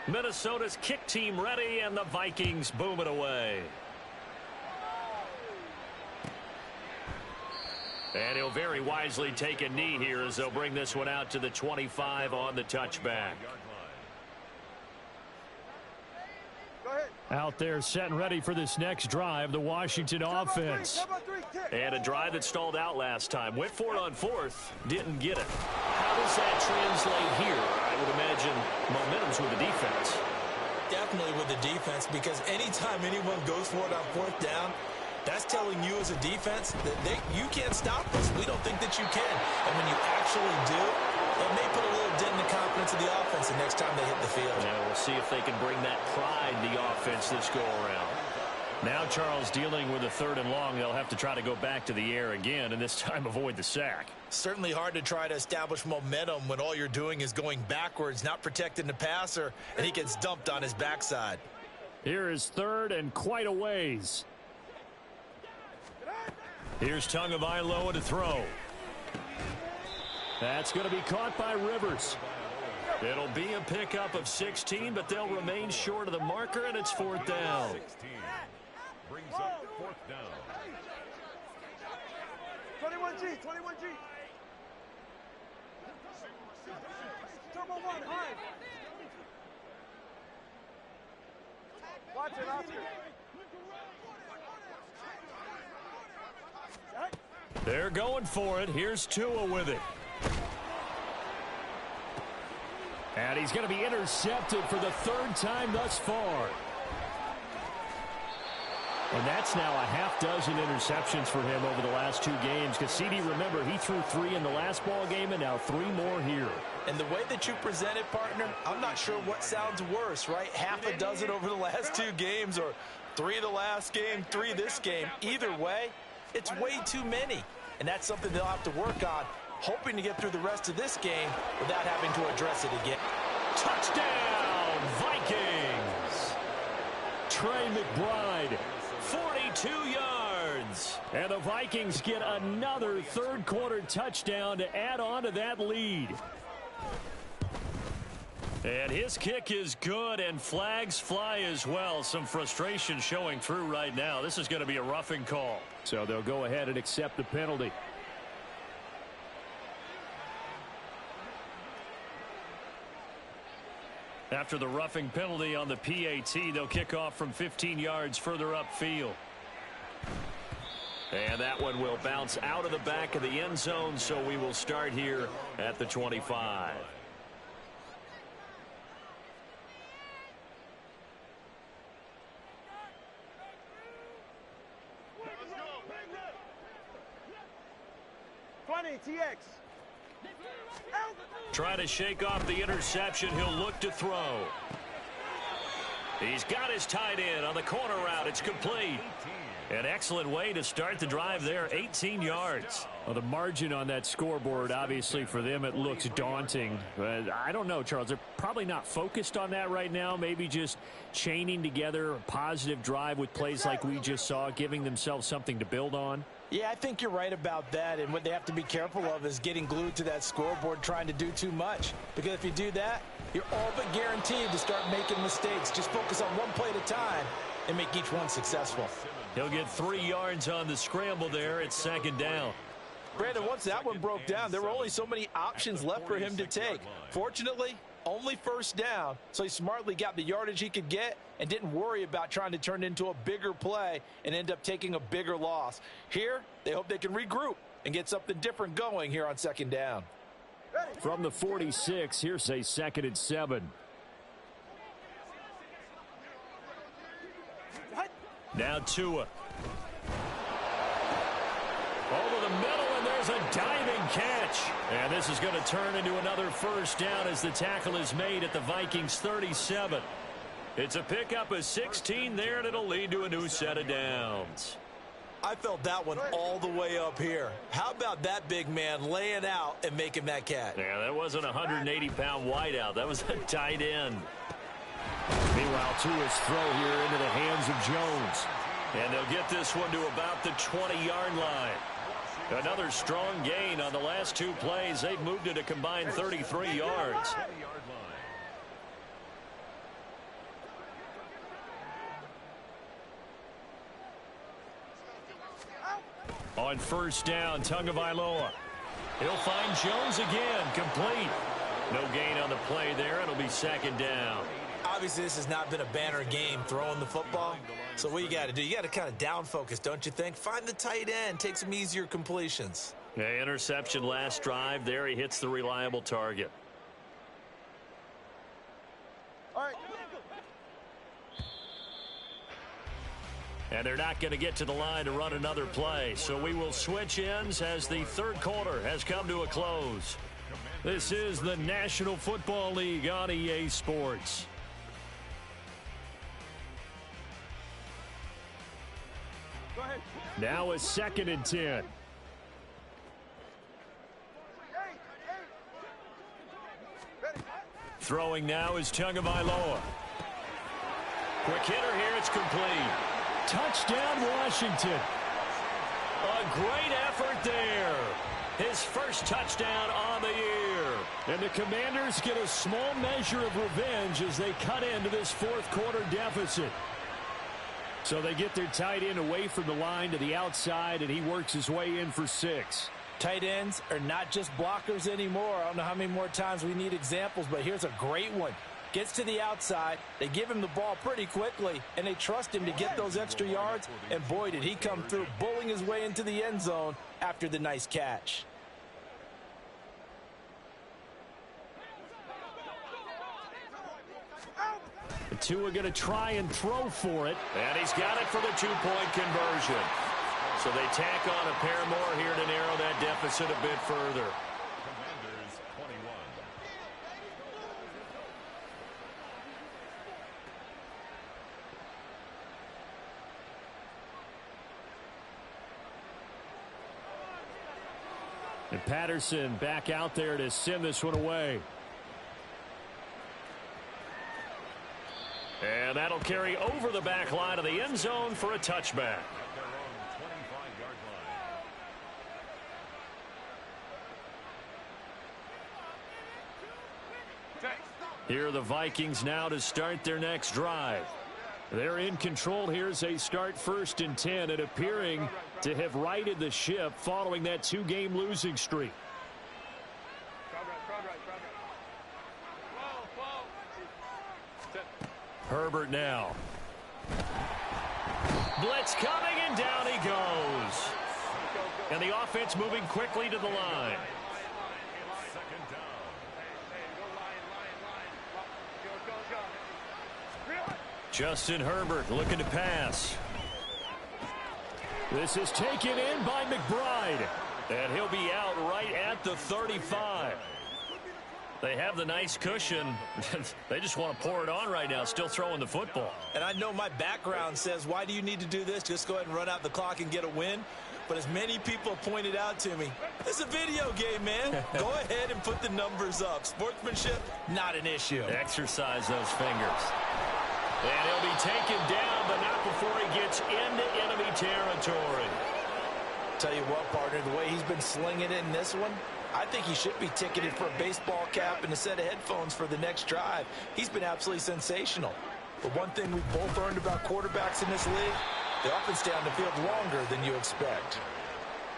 [SPEAKER 1] Minnesota's kick team ready, and the Vikings boom it away. And he'll very wisely take a knee here as they'll bring this one out to the 25 on the touchback. Out there set and ready for this next drive, the Washington offense. And a drive that stalled out last time. Went for it on 4th, didn't get it. How does that translate here? I would imagine momentum's with the defense.
[SPEAKER 2] Definitely with the defense, because anytime anyone goes for it on 4th down, that's telling you as a defense that you can't stop us. We don't think that you can. And when you actually do, it may put a little dent in the confidence of the offense the next time they hit the field.
[SPEAKER 1] Now we'll see if they can bring that pride in the offense this go-around. Now Charles dealing with a 3rd and long. They'll have to try to go back to the air again, and this time avoid the sack.
[SPEAKER 2] Certainly hard to try to establish momentum when all you're doing is going backwards, not protecting the passer, and he gets dumped on his backside.
[SPEAKER 1] Here is 3rd and quite a ways. Here's Tagovailoa to throw. That's going to be caught by Rivers. It'll be a pickup of 16, but they'll remain short of the marker, and it's 4th down.
[SPEAKER 4] 16 brings up 4th down.
[SPEAKER 3] 21G, 21G. Turbo 1, high. Watch it, Oscar.
[SPEAKER 1] They're going for it. Here's Tua with it. And he's going to be intercepted for the 3rd time thus far. And that's now a half-dozen interceptions for him over the last 2 games. Because CD, remember, he threw 3 in the last ball game and now 3 more here.
[SPEAKER 2] And the way that you present it, partner, I'm not sure what sounds worse, right? Half a dozen over the last 2 games, or 3 the last game, 3 this game. Either way, it's way too many. And that's something they'll have to work on, hoping to get through the rest of this game without having to address it again.
[SPEAKER 1] Touchdown, Vikings! Trey McBride, 42 yards. And the Vikings get another 3rd quarter touchdown to add on to that lead. And his kick is good, and flags fly as well. Some frustration showing through right now. This is going to be a roughing call. So they'll go ahead and accept the penalty. After the roughing penalty on the PAT, they'll kick off from 15 yards further upfield. And that one will bounce out of the back of the end zone, so we will start here at the 25.
[SPEAKER 3] TX.
[SPEAKER 1] Trying to shake off the interception. He'll look to throw. He's got his tight end on the corner route. It's complete. An excellent way to start the drive there, 18 yards. Well, the margin on that scoreboard, obviously for them, it looks daunting. But I don't know, Charles. They're probably not focused on that right now. Maybe just chaining together a positive drive with plays like we just saw, giving themselves something to build on.
[SPEAKER 2] Yeah, I think you're right about that. And what they have to be careful of is getting glued to that scoreboard trying to do too much. Because if you do that,
[SPEAKER 5] You're all but guaranteed to start making mistakes. Just focus on one play at a time and make each one successful.
[SPEAKER 1] He'll get 3 yards on the scramble there. It's 2nd down.
[SPEAKER 5] Brandon, once that one broke down, there were only so many options left for him to take. Fortunately, only 1st down, so he smartly got the yardage he could get and didn't worry about trying to turn it into a bigger play and end up taking a bigger loss. Here, they hope they can regroup and get something different going here on 2nd down.
[SPEAKER 1] From the 46, here's a 2nd and 7. Now Tua. Over the middle, and there's a diving catch. And this is going to turn into another 1st down as the tackle is made at the Vikings 37. It's a pickup of 16 there, and it'll lead to a new set of downs.
[SPEAKER 2] I felt that one all the way up here. How about that big man laying out and making that catch?
[SPEAKER 1] Yeah, that wasn't a 180-pound wideout. That was a tight end. Meanwhile, Tua's throw here into the hands of Jones. And they'll get this one to about the 20-yard line. Another strong gain on the last 2 plays. They've moved it a combined 33 yards. On 1st down, Tagovailoa. He'll find Jones again, complete. No gain on the play there. It'll be 2nd down.
[SPEAKER 2] Obviously, this has not been a banner game throwing the football. So what you got to do, you got to kind of down focus, don't you think? Find the tight end, take some easier completions.
[SPEAKER 1] Yeah, interception last drive. There he hits the reliable target.
[SPEAKER 3] All right.
[SPEAKER 1] And they're not going to get to the line to run another play. So we will switch ends as the 3rd quarter has come to a close. This is the National Football League on EA Sports.
[SPEAKER 3] Go ahead.
[SPEAKER 1] Now a 2nd and 10. Throwing now is Tagovailoa. Quick hitter here. It's complete. Touchdown, Washington. A great effort there. His 1st touchdown on the year. And the Commanders get a small measure of revenge as they cut into this 4th quarter deficit. So they get their tight end away from the line to the outside, and he works his way in for 6.
[SPEAKER 5] Tight ends are not just blockers anymore. I don't know how many more times we need examples, but here's a great one. Gets to the outside, they give him the ball pretty quickly, and they trust him to get those extra yards, and boy, did he come through, bulling his way into the end zone after the nice catch.
[SPEAKER 1] Tua going to try and throw for it, and he's got it for the 2-point conversion. So they tack on a pair more here to narrow that deficit a bit further.
[SPEAKER 4] Commanders 21.
[SPEAKER 1] And Patterson back out there to send this one away. And that'll carry over the back line of the end zone for a touchback.
[SPEAKER 4] Their own 25-yard line.
[SPEAKER 1] Here are the Vikings now to start their next drive. They're in control here as they start 1st and 10 and appearing to have righted the ship following that 2-game losing streak. Herbert now. Blitz coming, and down he goes. And the offense moving quickly to the line.
[SPEAKER 4] Second down.
[SPEAKER 1] Justin Herbert looking to pass. This is taken in by McBride. And he'll be out right at the 35. They have the nice cushion. They just want to pour it on right now, still throwing the football.
[SPEAKER 2] And I know my background says, why do you need to do this? Just go ahead and run out the clock and get a win. But as many people pointed out to me, it's a video game, man. Go ahead and put the numbers up. Sportsmanship, not an issue.
[SPEAKER 1] Exercise those fingers. And he'll be taken down, but not before he gets into enemy territory.
[SPEAKER 2] Tell you what, partner, the way he's been slinging it in this one, I think he should be ticketed for a baseball cap and a set of headphones for the next drive. He's been absolutely sensational. But one thing we've both learned about quarterbacks in this league, they often stay on the field longer than you expect.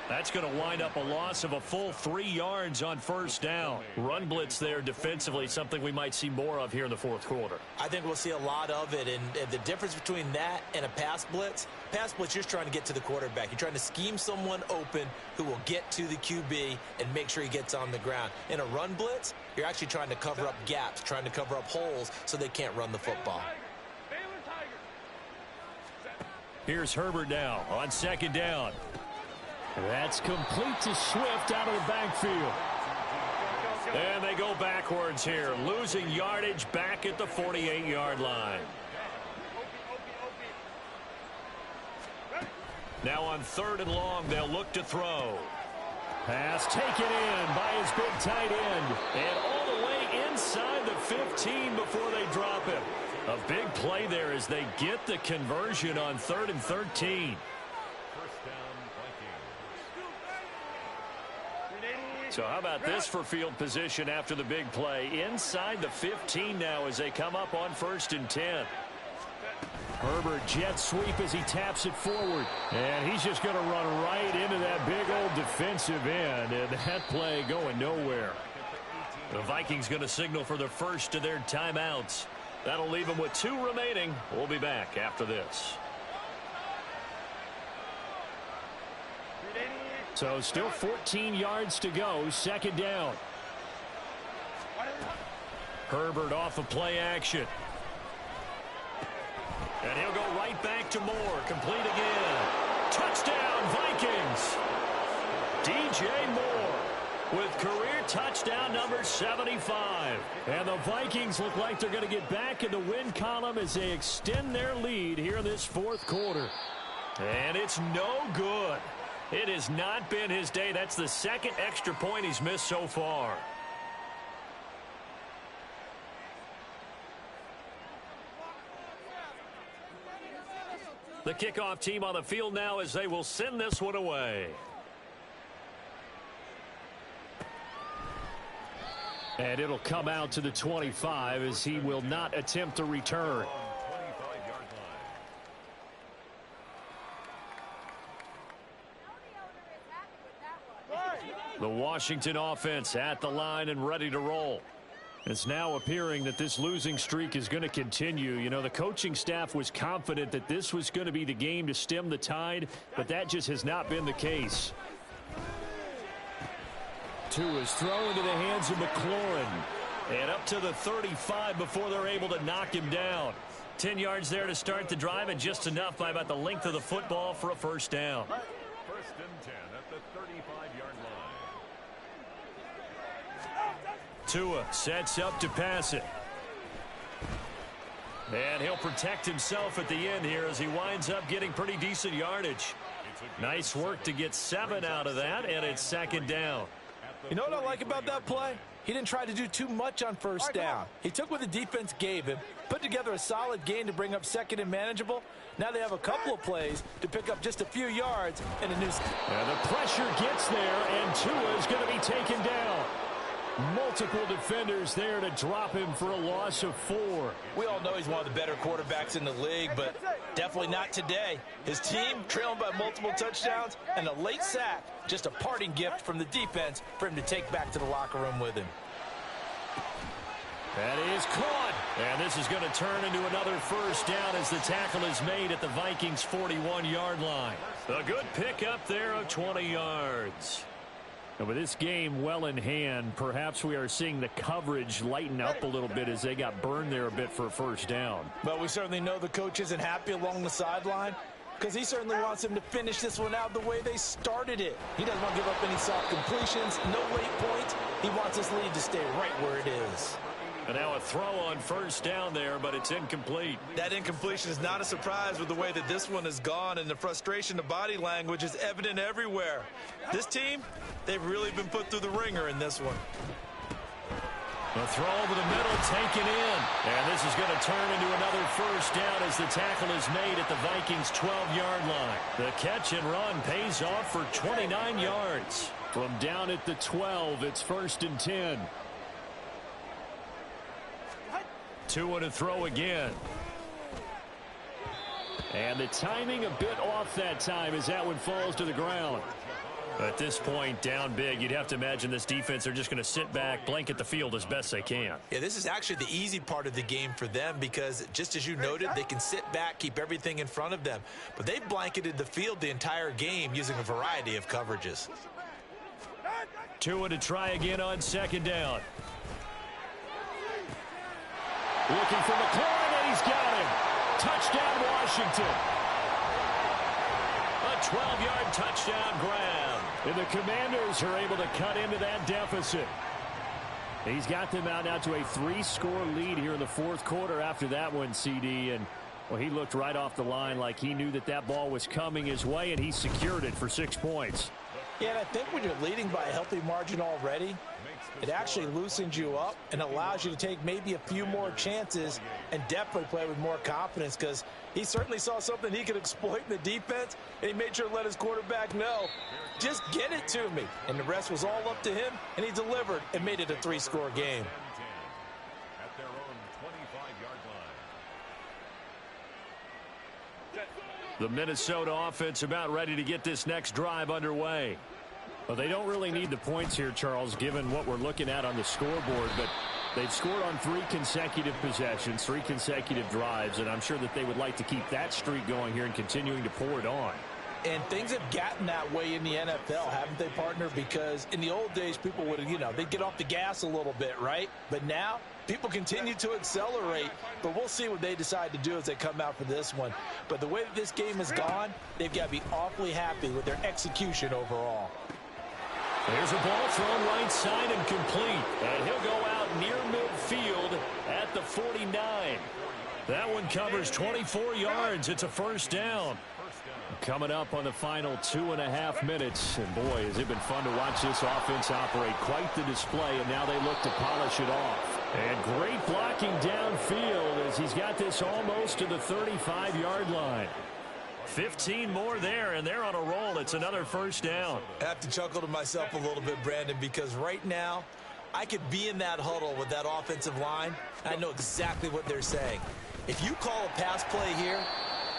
[SPEAKER 1] That's going to wind up a loss of a full 3 yards on first down. Run blitz there defensively, something we might see more of here in the fourth quarter.
[SPEAKER 2] I think we'll see a lot of it, and the difference between that and a pass blitz, you're just trying to get to the quarterback. You're trying to scheme someone open who will get to the QB and make sure he gets on the ground. In a run blitz, you're actually trying to cover up gaps, trying to cover up holes so they can't run the football.
[SPEAKER 1] Here's Herbert now on second down. That's complete to Swift out of the backfield. And they go backwards here, losing yardage back at the 48-yard line. Now on third and long, they'll look to throw. Pass taken in by his big tight end. And all the way inside the 15 before they drop him. A big play there as they get the conversion on 3rd and 13. So how about this for field position after the big play? Inside the 15 now as they come up on 1st and 10. Herbert jet sweep as he taps it forward. And he's just going to run right into that big old defensive end. And that play going nowhere. The Vikings going to signal for the first of their timeouts. That'll leave them with 2 remaining. We'll be back after this. So still 14 yards to go, second down. Herbert off of play action. And he'll go right back to Moore. Complete again. Touchdown, Vikings. DJ Moore with career touchdown number 75. And the Vikings look like they're going to get back in the win column as they extend their lead here in this fourth quarter. And it's no good. It has not been his day. That's the second extra point he's missed so far. The kickoff team on the field now as they will send this one away. And it'll come out to the 25 as he will not attempt to return. The Washington offense at the line and ready to roll. It's now appearing that this losing streak is going to continue. You know, the coaching staff was confident that this was going to be the game to stem the tide, but that just has not been the case. Tua's throw into the hands of McLaurin. And up to the 35 before they're able to knock him down. 10 yards there to start the drive, and just enough by about the length of the football for a first down.
[SPEAKER 4] 1st and 10 at the 35-yard line.
[SPEAKER 1] Tua sets up to pass it. And he'll protect himself at the end here as he winds up getting pretty decent yardage. Nice work to get 7 out of that, and it's second down.
[SPEAKER 2] You know what I like about that play? He didn't try to do too much on first down. He took what the defense gave him, put together a solid gain to bring up second and manageable. Now they have a couple of plays to pick up just a few yards and a new...
[SPEAKER 1] And the pressure gets there, and Tua is going to be taken down. Multiple defenders there to drop him for a loss of 4.
[SPEAKER 2] We all know he's one of the better quarterbacks in the league, but definitely not today. His team trailing by multiple touchdowns and a late sack, just a parting gift from the defense for him to take back to the locker room with him.
[SPEAKER 1] That is caught. And this is going to turn into another first down as the tackle is made at the Vikings' 41-yard line. A good pickup there of 20 yards. And with this game well in hand, perhaps we are seeing the coverage lighten up a little bit as they got burned there a bit for a first down.
[SPEAKER 2] But we certainly know the coach isn't happy along the sideline because he certainly wants them to finish this one out the way they started it. He doesn't want to give up any soft completions, no late points. He wants this lead to stay right where it is.
[SPEAKER 1] And now a throw on first down there, but it's incomplete.
[SPEAKER 2] That incompletion is not a surprise with the way that this one has gone, and the frustration, the body language is evident everywhere. This team, they've really been put through the ringer in this one.
[SPEAKER 1] The throw over the middle, taken in. And this is going to turn into another first down as the tackle is made at the Vikings' 12-yard line. The catch and run pays off for 29 yards. From down at the 12, it's 1st and 10. Tua to throw again. And the timing a bit off that time as that one falls to the ground. At this point, down big, you'd have to imagine this defense are just going to sit back, blanket the field as best they can.
[SPEAKER 2] Yeah, this is actually the easy part of the game for them because, just as you noted, they can sit back, keep everything in front of them. But they've blanketed the field the entire game using a variety of coverages.
[SPEAKER 1] Tua to try again on 2nd down. Looking for McLaurin, and he's got him. Touchdown, Washington. A 12-yard touchdown grab. And the Commanders are able to cut into that deficit. He's got them out now to a 3-score lead here in the 4th quarter after that one, CD. And, well, he looked right off the line like he knew that that ball was coming his way, and he secured it for 6 points.
[SPEAKER 5] Yeah, and I think when you're leading by a healthy margin already, it actually loosens you up and allows you to take maybe a few more chances and definitely play with more confidence because he certainly saw something he could exploit in the defense, and he made sure to let his quarterback know, just get it to me. And the rest was all up to him, and he delivered and made it a 3-score game.
[SPEAKER 4] At their own 25-yard line.
[SPEAKER 1] The Minnesota offense about ready to get this next drive underway. Well, they don't really need the points here, Charles, given what we're looking at on the scoreboard, but they've scored on 3 consecutive possessions, 3 consecutive drives, and I'm sure that they would like to keep that streak going here and continuing to pour it on.
[SPEAKER 5] And things have gotten that way in the NFL, haven't they, partner? Because in the old days, people would, they'd get off the gas a little bit, right? But now, people continue to accelerate, but we'll see what they decide to do as they come out for this one. But the way that this game has gone, they've got to be awfully happy with their execution overall.
[SPEAKER 1] There's a ball thrown right side and complete. And he'll go out near midfield at the 49. That one covers 24 yards. It's a 1st down. Coming up on the final 2.5 minutes. And boy, has it been fun to watch this offense operate. Quite the display, and now they look to polish it off. And great blocking downfield as he's got this almost to the 35-yard line. 15 more there, and they're on a roll. It's another 1st down.
[SPEAKER 2] I have to chuckle to myself a little bit, Brandon, because right now I could be in that huddle with that offensive line. I know exactly what they're saying. If you call a pass play here,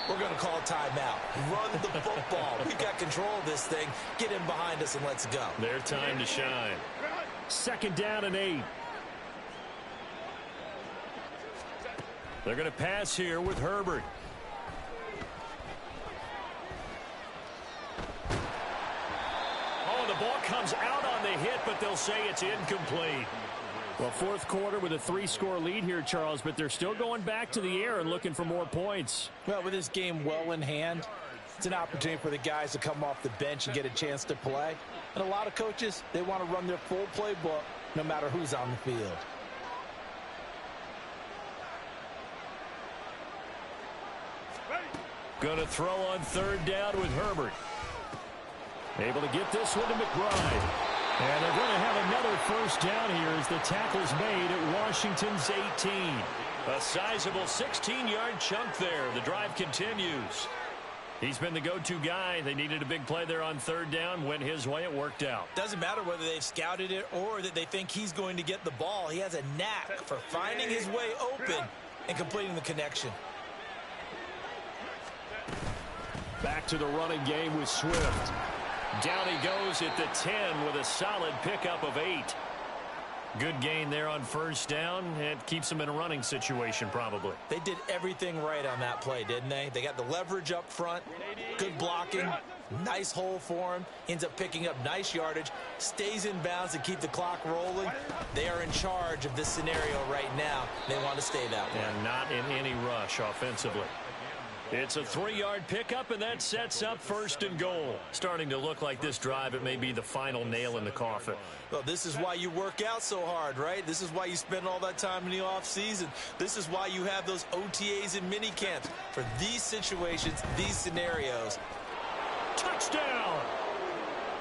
[SPEAKER 2] we're going to call a timeout. Run the football. We've got control of this thing. Get in behind us and let's go.
[SPEAKER 1] Their time to shine. 2nd down and 8. They're going to pass here with Herbert. The ball comes out on the hit, but they'll say it's incomplete. Well, 4th quarter with a 3-score lead here, Charles, but they're still going back to the air and looking for more points.
[SPEAKER 5] Well, with this game well in hand, it's an opportunity for the guys to come off the bench and get a chance to play. And a lot of coaches, they want to run their full playbook no matter who's on the field.
[SPEAKER 1] Going to throw on 3rd down with Herbert. Able to get this one to McBride. And they're going to have another 1st down here as the tackle's made at Washington's 18. A sizable 16-yard chunk there. The drive continues. He's been the go-to guy. They needed a big play there on 3rd down. Went his way. It worked out.
[SPEAKER 2] Doesn't matter whether they've scouted it or that they think he's going to get the ball. He has a knack for finding his way open and completing the connection.
[SPEAKER 1] Back to the running game with Swift. Down he goes at the 10 with a solid pickup of 8. Good gain there on 1st down. It keeps them in a running situation probably.
[SPEAKER 2] They did everything right on that play, didn't they? They got the leverage up front, good blocking, nice hole for him, ends up picking up nice yardage, stays in bounds to keep the clock rolling. They are in charge of this scenario right now. They want to stay that way.
[SPEAKER 1] And not in any rush offensively. It's a 3-yard pickup, and that sets up 1st and goal. Starting to look like this drive, it may be the final nail in the coffin.
[SPEAKER 2] Well, this is why you work out so hard, right? This is why you spend all that time in the offseason. This is why you have those OTAs and mini camps. For these situations, these scenarios.
[SPEAKER 1] Touchdown!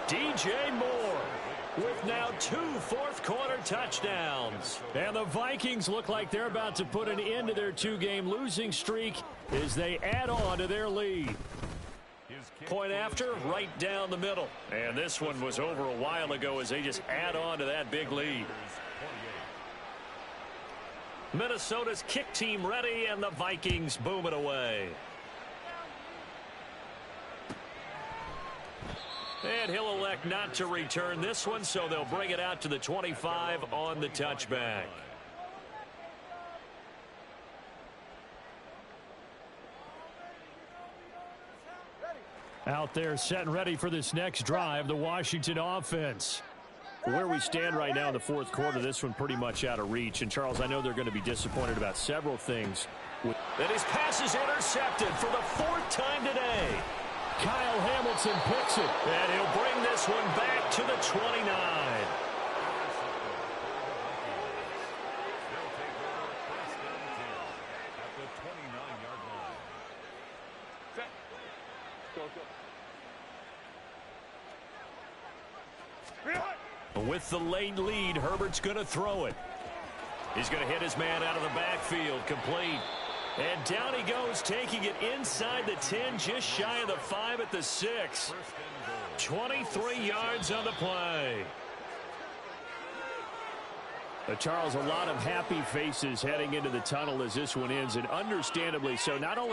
[SPEAKER 1] DJ Moore. with now 2 fourth-quarter touchdowns. And the Vikings look like they're about to put an end to their 2-game losing streak as they add on to their lead. Point after, right down the middle. And this one was over a while ago as they just add on to that big lead. Minnesota's kick team ready, and the Vikings boom it away. And he'll elect not to return this one, so they'll bring it out to the 25 on the touchback. Out there set and ready for this next drive, the Washington offense. Where we stand right now in the fourth quarter, this one pretty much out of reach. And, Charles, I know they're going to be disappointed about several things. And his pass is intercepted for the 4th time today. Kyle Hamilton picks it, and he'll bring this one back to the 29. With the late lead, Herbert's going to throw it. He's going to hit his man out of the backfield, complete. And down he goes, taking it inside the 10, just shy of the 5 at the 6. 23 yards on the play. Charles, a lot of happy faces heading into the tunnel as this one ends, and understandably so. Not only